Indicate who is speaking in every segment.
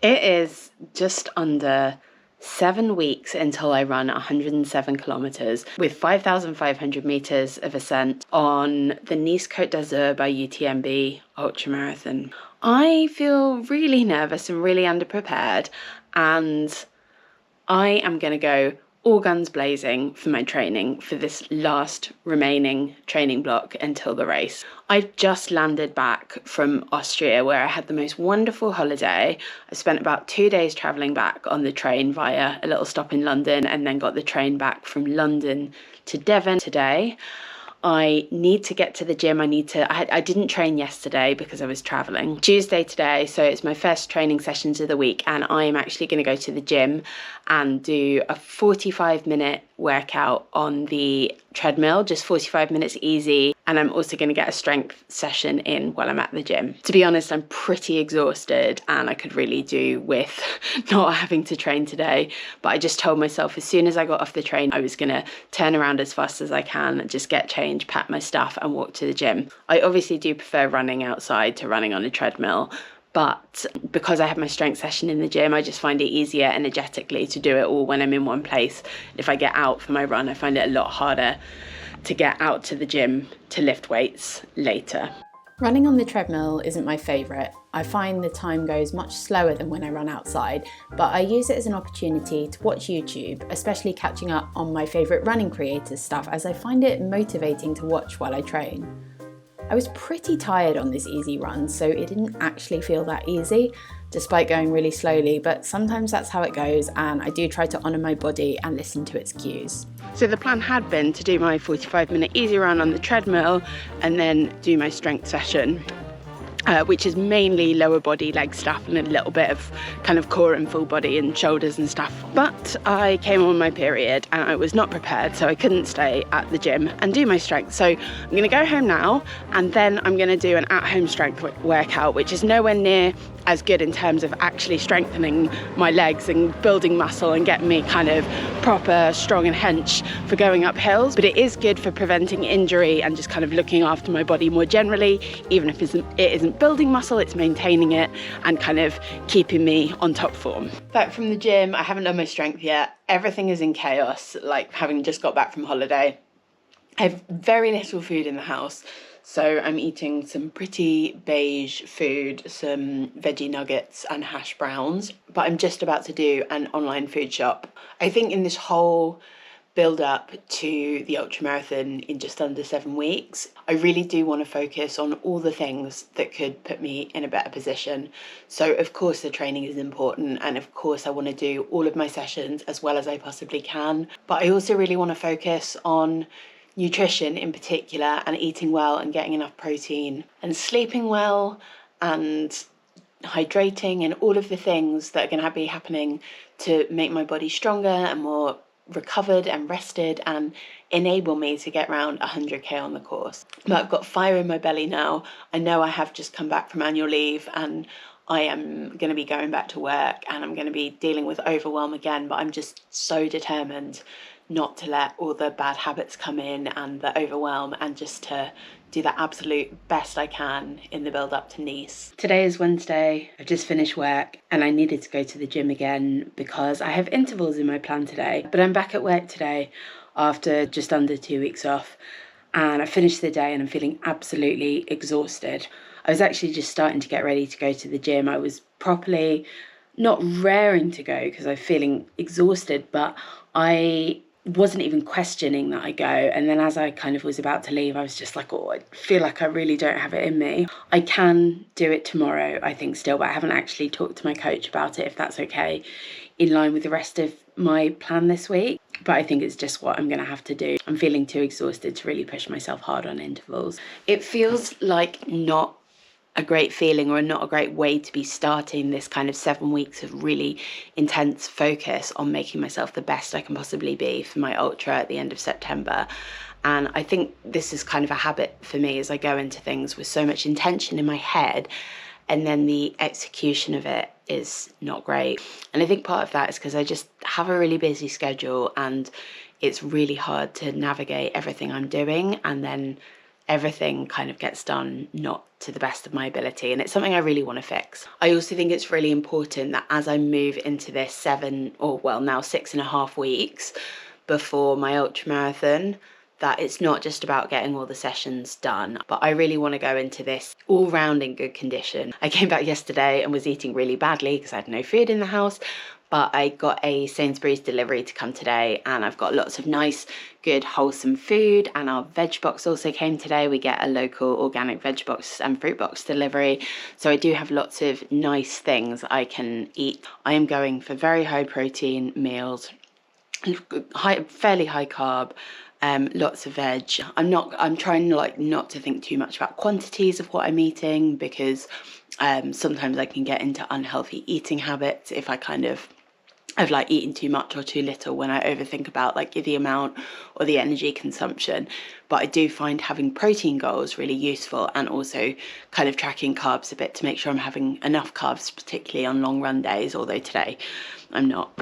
Speaker 1: It is just under 7 weeks until I run 107 kilometres with 5,500 metres of ascent on the Nice Cote by UTMB ultramarathon. I feel really nervous and really underprepared, and I am going to go all guns blazing for my training for this last remaining training block until the race. I've just landed back from Austria, where I had the most wonderful holiday. I spent about 2 days travelling back on the train via a little stop in London, and then got the train back from London to Devon today. I need to get to the gym. I didn't train yesterday because I was traveling. Tuesday today, so it's my first training sessions of the week, and I am actually going to go to the gym and do a 45-minute workout on the treadmill, just 45 minutes easy. And I'm also going to get a strength session in while I'm at the gym. To be honest, I'm pretty exhausted and I could really do with not having to train today. But I just told myself as soon as I got off the train, I was going to turn around as fast as I can, just get changed, pack my stuff and walk to the gym. I obviously do prefer running outside to running on a treadmill. But because I have my strength session in the gym, I just find it easier energetically to do it all when I'm in one place. If I get out for my run, I find it a lot harder to get out to the gym to lift weights later.
Speaker 2: Running on the treadmill isn't my favourite. I find the time goes much slower than when I run outside, but I use it as an opportunity to watch YouTube, especially catching up on my favourite running creators' stuff, as I find it motivating to watch while I train. I was pretty tired on this easy run, so it didn't actually feel that easy, despite going really slowly, but sometimes that's how it goes, and I do try to honour my body and listen to its cues.
Speaker 1: So the plan had been to do my 45-minute easy run on the treadmill and then do my strength session, which is mainly lower body leg stuff and a little bit of kind of core and full body and shoulders and stuff. But I came on my period and I was not prepared, so I couldn't stay at the gym and do my strength. So I'm going to go home now, and then I'm going to do an at-home strength workout, which is nowhere near as good in terms of actually strengthening my legs and building muscle and getting me kind of proper strong and hench for going up hills. But it is good for preventing injury and just kind of looking after my body more generally. Even if it isn't building muscle, it's maintaining it and kind of keeping me on top form. Back from the gym, I haven't done my strength yet. Everything is in chaos, like having just got back from holiday. I have very little food in the house. So I'm eating some pretty beige food, some veggie nuggets and hash browns, but I'm just about to do an online food shop. I think in this whole build up to the ultramarathon in just under 7 weeks, I really do want to focus on all the things that could put me in a better position. So of course the training is important, and of course I want to do all of my sessions as well as I possibly can, but I also really want to focus on nutrition in particular, and eating well and getting enough protein and sleeping well and hydrating and all of the things that are going to be happening to make my body stronger and more recovered and rested and enable me to get around 100k on the course. But I've got fire in my belly now. I know I have just come back from annual leave and I am going to be going back to work and I'm going to be dealing with overwhelm again, but I'm just so determined not to let all the bad habits come in and the overwhelm, and just to do the absolute best I can in the build up to Nice. Today is Wednesday. I've just finished work and I needed to go to the gym again because I have intervals in my plan today. But I'm back at work today after just under 2 weeks off, and I finished the day and I'm feeling absolutely exhausted. I was actually just starting to get ready to go to the gym. I was properly not raring to go because I'm feeling exhausted, but I wasn't even questioning that I go. And then as I kind of was about to leave, I was just like, oh, I feel like I really don't have it in me. I can do it tomorrow, I think, still, but I haven't actually talked to my coach about it, if that's okay, in line with the rest of my plan this week. But I think it's just what I'm going to have to do. I'm feeling too exhausted to really push myself hard on intervals. It feels like not a great feeling or not a great way to be starting this kind of 7 weeks of really intense focus on making myself the best I can possibly be for my ultra at the end of September. And I think this is kind of a habit for me as I go into things with so much intention in my head, and then the execution of it is not great. And I think part of that is because I just have a really busy schedule and it's really hard to navigate everything I'm doing and then everything kind of gets done not to the best of my ability, and it's something I really want to fix. I also think it's really important that as I move into this 6.5 weeks before my ultramarathon, that it's not just about getting all the sessions done, but I really want to go into this all round in good condition. I came back yesterday and was eating really badly because I had no food in the house, but I got a Sainsbury's delivery to come today, and I've got lots of nice, good, wholesome food, and our veg box also came today. We get a local organic veg box and fruit box delivery, so I do have lots of nice things I can eat. I am going for very high protein meals, fairly high carb, lots of veg. I'm trying not to think too much about quantities of what I'm eating, because sometimes I can get into unhealthy eating habits if I kind of eating too much or too little, when I overthink about the amount or the energy consumption. But I do find having protein goals really useful, and also kind of tracking carbs a bit to make sure I'm having enough carbs, particularly on long run days, although today I'm not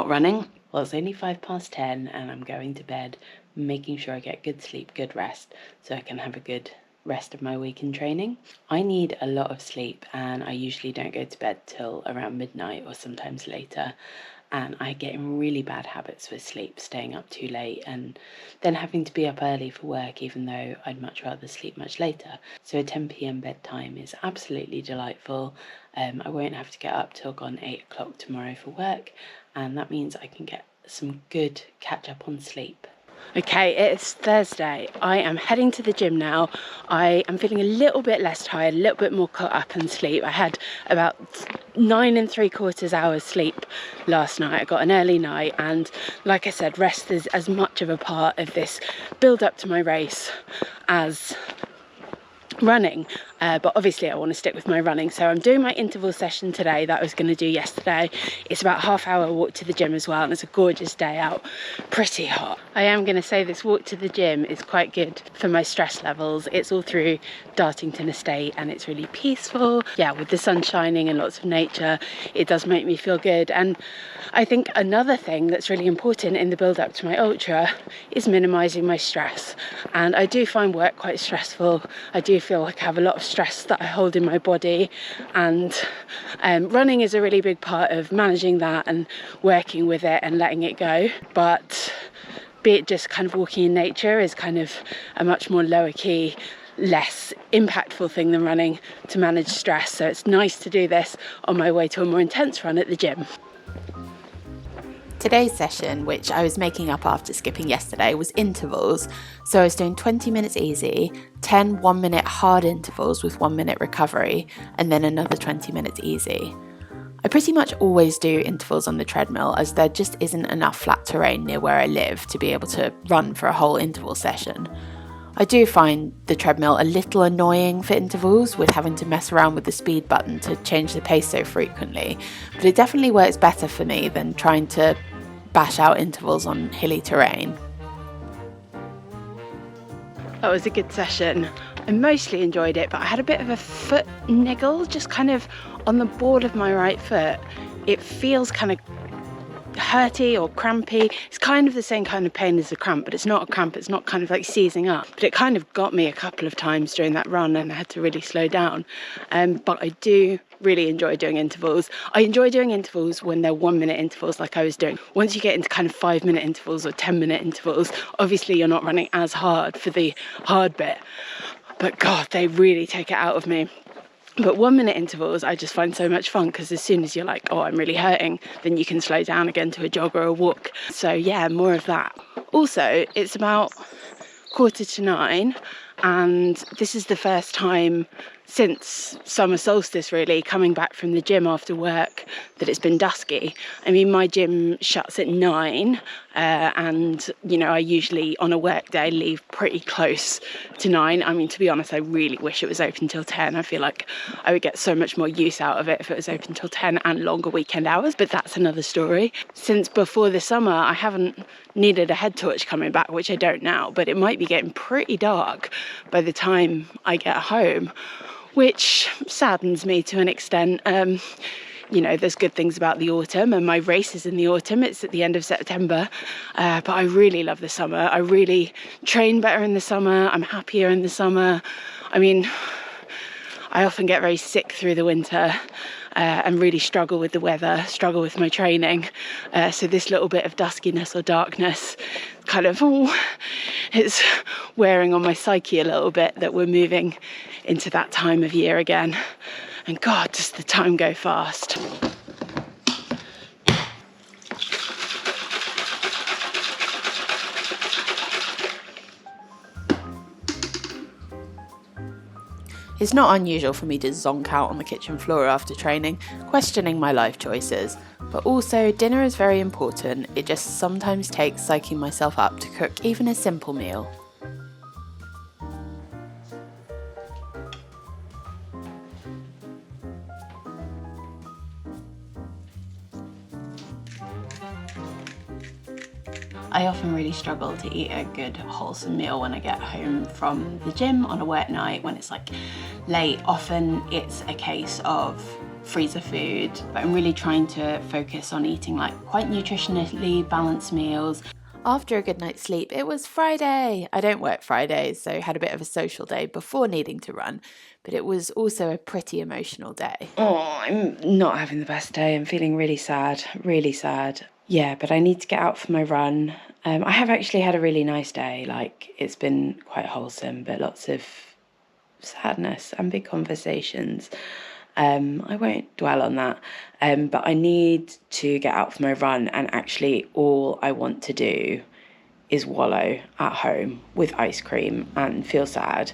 Speaker 1: running. Well, it's only 10:05 and I'm going to bed, making sure I get good sleep, good rest, so I can have a good rest of my week in training. I need a lot of sleep, and I usually don't go to bed till around midnight or sometimes later, and I get in really bad habits with sleep, staying up too late and then having to be up early for work, even though I'd much rather sleep much later. So a 10 p.m. bedtime is absolutely delightful. I won't have to get up till gone 8 o'clock tomorrow for work, and that means I can get some good catch up on sleep. Okay, it's Thursday. I am heading to the gym now. I am feeling a little bit less tired, a little bit more caught up in sleep. I had about 9 3/4 hours sleep last night. I got an early night, and like I said, rest is as much of a part of this build up to my race as running, but obviously I want to stick with my running, so I'm doing my interval session today that I was going to do yesterday. It's about a half-hour walk to the gym as well, and it's a gorgeous day out, pretty hot. I am going to say this walk to the gym is quite good for my stress levels. It's all through Dartington Estate, and it's really peaceful. Yeah, with the sun shining and lots of nature, it does make me feel good. And I think another thing that's really important in the build up to my ultra is minimizing my stress, and I do find work quite stressful. I do feel like I have a lot of stress that I hold in my body, and running is a really big part of managing that and working with it and letting it go. But be it just kind of walking in nature is kind of a much more lower key, less impactful thing than running to manage stress. So it's nice to do this on my way to a more intense run at the gym.
Speaker 2: Today's session, which I was making up after skipping yesterday, was intervals. So I was doing 20 minutes easy, 10 1-minute hard intervals with 1 minute recovery, and then another 20 minutes easy. I pretty much always do intervals on the treadmill, as there just isn't enough flat terrain near where I live to be able to run for a whole interval session. I do find the treadmill a little annoying for intervals, with having to mess around with the speed button to change the pace so frequently, but it definitely works better for me than trying to bash out intervals on hilly terrain.
Speaker 1: That was a good session. I mostly enjoyed it, but I had a bit of a foot niggle, just kind of on the board of my right foot. It feels kind of hurty or crampy. It's kind of the same kind of pain as a cramp, but it's not a cramp. It's not kind of like seizing up, but it kind of got me a couple of times during that run, and I had to really slow down. But I do really enjoy doing intervals. I enjoy doing intervals when they're 1 minute intervals like I was doing. Once you get into kind of 5 minute intervals or 10 minute intervals, obviously you're not running as hard for the hard bit, but God, they really take it out of me. But 1 minute intervals I just find so much fun, because as soon as you're like, oh, I'm really hurting, then you can slow down again to a jog or a walk. So yeah, more of that. Also, it's about 9:15, and this is the first time since summer solstice, really, coming back from the gym after work, that it's been dusky. I mean, my gym shuts at 9, and I usually on a work day leave pretty close to 9. I mean, to be honest, I really wish it was open till 10. I feel like I would get so much more use out of it if it was open till 10 and longer weekend hours, but that's another story. Since before the summer, I haven't needed a head torch coming back, which I don't now, but it might be getting pretty dark by the time I get home, which saddens me to an extent. you know, there's good things about the autumn, and my race is in the autumn. It's at the end of September, but I really love the summer. I really train better in the summer. I'm happier in the summer. I mean, I often get very sick through the winter and really struggle with the weather, struggle with my training. So this little bit of duskiness or darkness kind of, it's wearing on my psyche a little bit, that we're moving into that time of year again. And God, does the time go fast.
Speaker 2: It's not unusual for me to zonk out on the kitchen floor after training, questioning my life choices. But also, dinner is very important. It just sometimes takes psyching myself up to cook even a simple meal. I often really struggle to eat a good wholesome meal when I get home from the gym on a wet night, when it's like late. Often it's a case of freezer food, but I'm really trying to focus on eating like quite nutritionally balanced meals. After a good night's sleep, it was Friday. I don't work Fridays, so I had a bit of a social day before needing to run, but it was also a pretty emotional day.
Speaker 1: Oh, I'm not having the best day. I'm feeling really sad, really sad. Yeah, but I need to get out for my run. I have actually had a really nice day. Like, it's been quite wholesome, but lots of sadness and big conversations. I won't dwell on that, but I need to get out for my run, and actually all I want to do is wallow at home with ice cream and feel sad.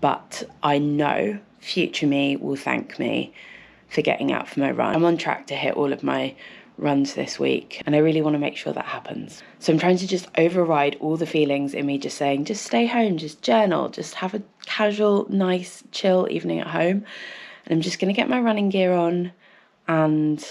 Speaker 1: But I know future me will thank me for getting out for my run. I'm on track to hit all of my runs this week, and I really want to make sure that happens. So I'm trying to just override all the feelings in me just saying, just stay home, just journal, just have a casual, nice, chill evening at home. And I'm just going to get my running gear on, and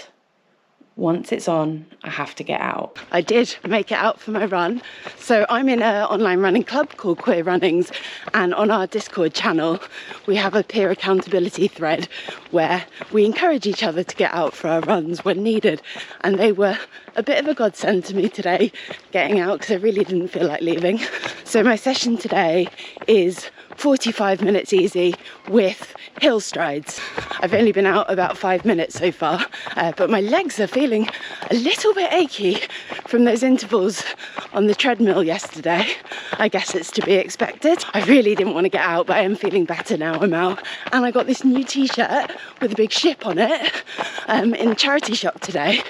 Speaker 1: once it's on, I have to get out. I did make it out for my run. So I'm in an online running club called Queer Runnings, and on our Discord channel, we have a peer accountability thread where we encourage each other to get out for our runs when needed. And they were a bit of a godsend to me today, getting out, because I really didn't feel like leaving. So my session today is 45 minutes easy with hill strides. I've only been out about 5 minutes so far, but my legs are feeling a little bit achy from those intervals on the treadmill yesterday. I guess it's to be expected. I really didn't want to get out, but I am feeling better now I'm out. And I got this new t-shirt with a big ship on it in a charity shop today.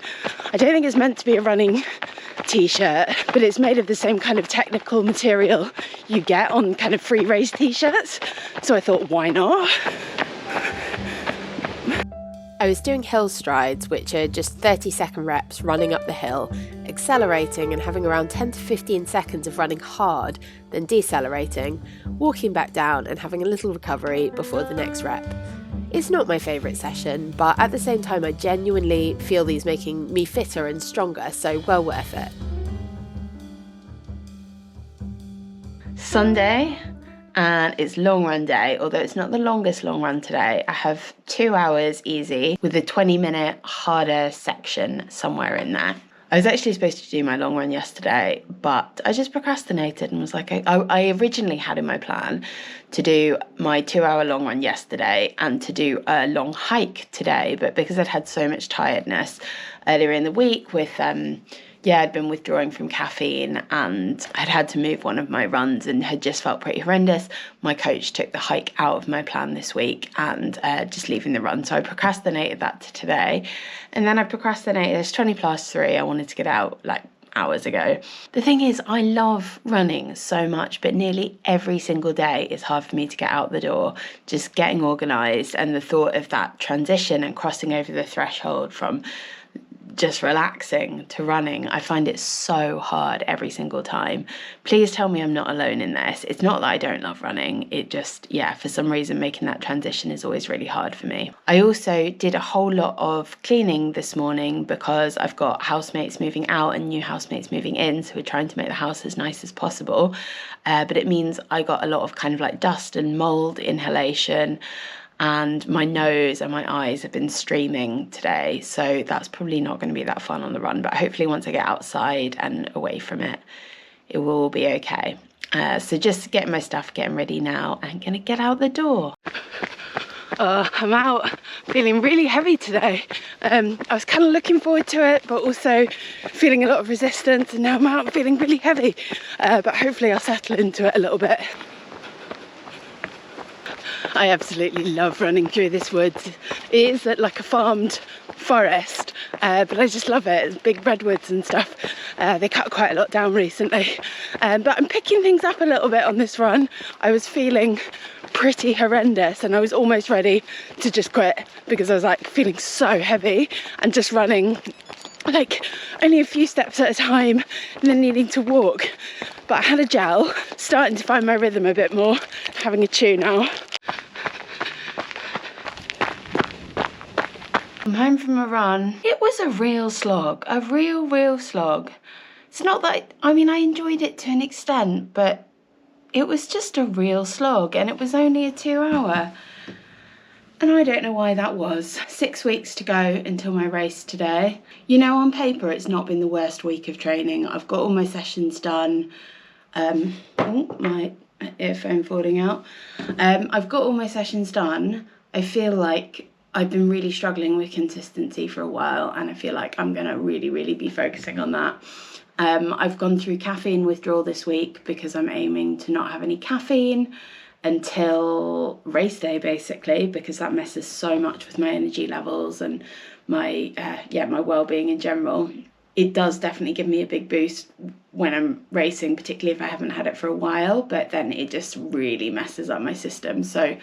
Speaker 1: I don't think it's meant to be a running t-shirt, but it's made of the same kind of technical material you get on kind of free race t-shirts, so I thought, why not?
Speaker 2: I was doing hill strides, which are just 30-second reps running up the hill, accelerating and having around 10 to 15 seconds of running hard, then decelerating, walking back down and having a little recovery before the next rep. It's not my favourite session, but at the same time I genuinely feel these making me fitter and stronger, so well worth it.
Speaker 1: Sunday, and it's long run day, although it's not the longest long run today. I have 2 hours easy with a 20-minute harder section somewhere in there. I was actually supposed to do my long run yesterday, but I just procrastinated and was like, I originally had in my plan to do my 2-hour long run yesterday and to do a long hike today. But because I'd had so much tiredness earlier in the week with, I'd been withdrawing from caffeine and I'd had to move one of my runs and had just felt pretty horrendous. My coach took the hike out of my plan this week and just leaving the run. So I procrastinated that to today. And then I procrastinated, it's 3:20. I wanted to get out like hours ago. The thing is, I love running so much, but nearly every single day it's hard for me to get out the door, just getting organised. And the thought of that transition and crossing over the threshold from just relaxing to running, I find it so hard every single time. Please tell me I'm not alone in this. It's not that I don't love running, it just, for some reason making that transition is always really hard for me. I also did a whole lot of cleaning this morning because I've got housemates moving out and new housemates moving in, so we're trying to make the house as nice as possible, but it means I got a lot of kind of like dust and mold inhalation. and my nose and my eyes have been streaming today, so that's probably not going to be that fun on the run, but hopefully once I get outside and away from it, it will all be okay. So just getting my stuff, getting ready now, and gonna get out the door. I'm out feeling really heavy today. I was kind of looking forward to it, but also feeling a lot of resistance, and now I'm out feeling really heavy, but hopefully I'll settle into it a little bit. I absolutely love running through this woods. It is like a farmed forest, but I just love it. It's big redwoods and stuff. They cut quite a lot down recently, but I'm picking things up a little bit on this run. I was feeling pretty horrendous and I was almost ready to just quit because I was like feeling so heavy and just running like only a few steps at a time and then needing to walk. But I had a gel, starting to find my rhythm a bit more, having a chew now. I'm home from a run. It was a real slog, a real slog. It's not that, I mean, I enjoyed it to an extent, but it was just a real slog, and it was only a 2 hour. And I don't know why that was. 6 weeks to go until my race today. You know, on paper, it's not been the worst week of training. I've got all my sessions done. Oh, my earphone falling out. I've got all my sessions done. I feel like I've been really struggling with consistency for a while, and I feel like I'm gonna really be focusing on that. I've gone through caffeine withdrawal this week because I'm aiming to not have any caffeine until race day, basically, because that messes so much with my energy levels and my my well-being in general. It does definitely give me a big boost when I'm racing, particularly if I haven't had it for a while, but then it just really messes up my system. So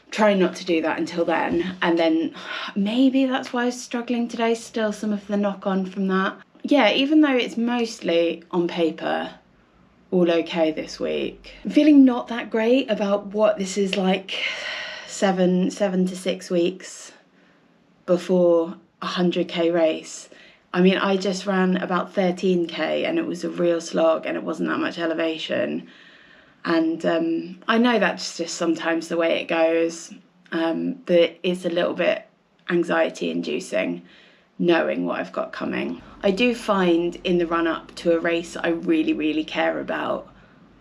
Speaker 1: try not to do that until then, and then maybe that's why I was struggling today, still some of the knock-on from that. Yeah, even though it's mostly on paper all okay this week, I'm feeling not that great about what this is like 7 to 6 weeks before a 100k race. I mean, I just ran about 13k and it was a real slog and it wasn't that much elevation. And I know that's just sometimes the way it goes, but it's a little bit anxiety inducing knowing what I've got coming. I do find in the run up to a race I really care about,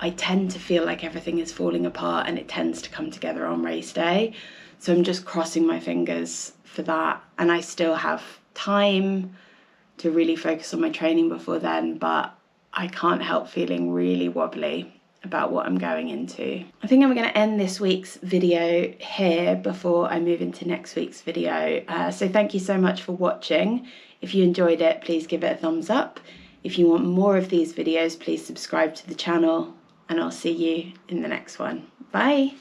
Speaker 1: I tend to feel like everything is falling apart and it tends to come together on race day. So I'm just crossing my fingers for that. And I still have time to really focus on my training before then, but I can't help feeling really wobbly about what I'm going into. I think I'm going to end this week's video here before I move into next week's video. So thank you so much for watching. If you enjoyed it, please give it a thumbs up. If you want more of these videos, please subscribe to the channel, and I'll see you in the next one. Bye.